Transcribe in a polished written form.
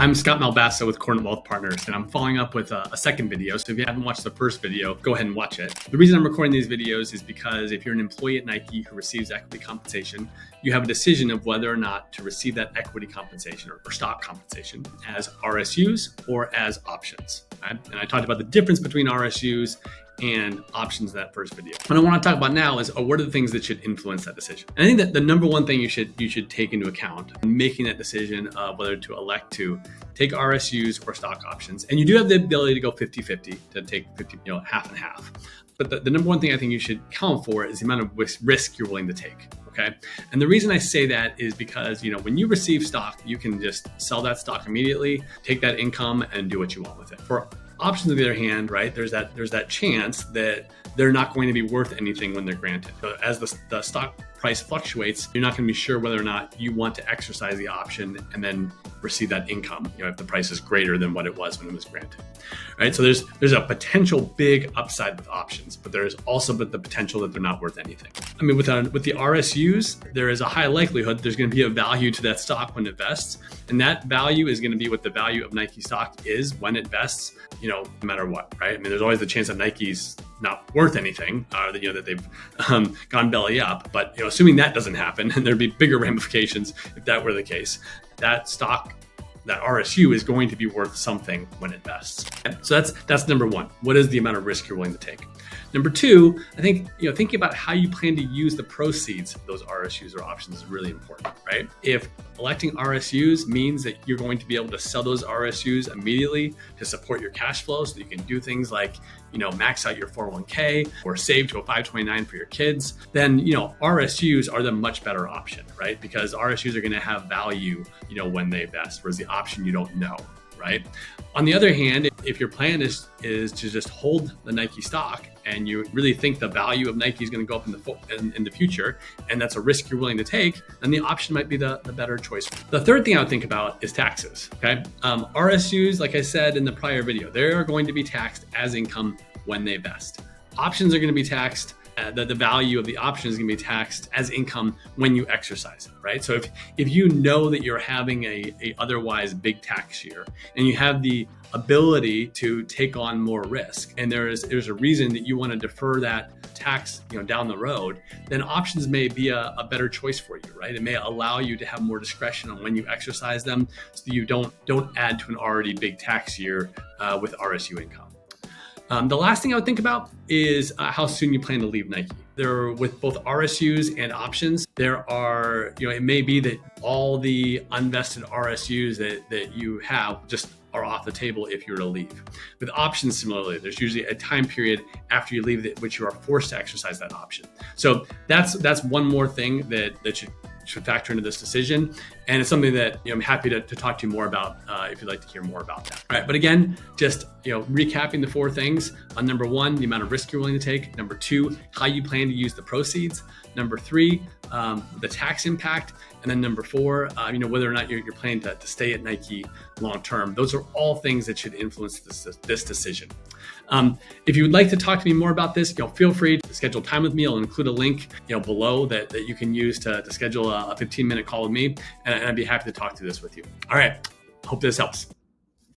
I'm Scott Malbassa with Coordinate Wealth Partners, and I'm following up with a second video. So if you haven't watched the first video, go ahead and watch it. The reason I'm recording these videos is because if you're an employee at Nike who receives equity compensation, you have a decision of whether or not to receive that equity compensation or stock compensation as RSUs or as options. Right? And I talked about the difference between RSUs and options in that first video. What I want to talk about now is what are the things that should influence that decision. And I think that the number one thing you should take into account in making that decision of whether to elect to take RSUs or stock options. And you do have the ability to go 50-50, to take 50, half and half. But the number one thing I think you should count for is the amount of risk you're willing to take. Okay. And the reason I say that is because, when you receive stock, you can just sell that stock immediately, take that income and do what you want with it. For options, on the other hand, right, there's that chance that they're not going to be worth anything when they're granted. So as the stock price fluctuates, you're not going to be sure whether or not you want to exercise the option and then receive that income, if the price is greater than what it was when it was granted, right? So there's a potential big upside with options, but there's also the potential that they're not worth anything. I mean, with the RSUs, there is a high likelihood there's going to be a value to that stock when it vests, and that value is going to be what the value of Nike stock is when it vests, no matter what, right? I mean, there's always the chance that Nike's not worth anything, that they've gone belly up. But assuming that doesn't happen, and there'd be bigger ramifications if that were the case, that stock, that RSU is going to be worth something when it vests. So that's number one. What is the amount of risk you're willing to take? Number two, I think thinking about how you plan to use the proceeds of those RSUs or options is really important, right? If electing RSUs means that you're going to be able to sell those RSUs immediately to support your cash flow, so that you can do things like max out your 401k or save to a 529 for your kids, then RSUs are the much better option, right? Because RSUs are going to have value when they vest, whereas the option you don't know. Right. On the other hand, if your plan is to just hold the Nike stock and you really think the value of Nike is going to go up in the future, and that's a risk you're willing to take, then the option might be the better choice. The third thing I would think about is taxes. Okay. RSUs, like I said in the prior video, they're going to be taxed as income when they vest. Options are going to be taxed. The value of the option is going to be taxed as income when you exercise it, right? So if you know that you're having a otherwise big tax year and you have the ability to take on more risk, and there's a reason that you want to defer that tax down the road, then options may be a better choice for you, right? It may allow you to have more discretion on when you exercise them, so that you don't add to an already big tax year with RSU income. The last thing I would think about is how soon you plan to leave Nike. With both RSUs and options, there are, it may be that all the unvested RSUs that you have just are off the table if you were to leave. With options, similarly, there's usually a time period after you leave which you are forced to exercise that option. So that's one more thing that should factor into this decision. And it's something that I'm happy to talk to you more about if you'd like to hear more about that. All right, but again, just recapping the four things. On number one, the amount of risk you're willing to take. Number two, how you plan to use the proceeds. Number three, the tax impact. And then number four, whether or not you're planning to stay at Nike long term. Those are all things that should influence this decision. If you would like to talk to me more about this, feel free to schedule time with me. I'll include a link below that you can use to schedule a 15-minute call with me, and I'd be happy to talk through this with you. All right, hope this helps.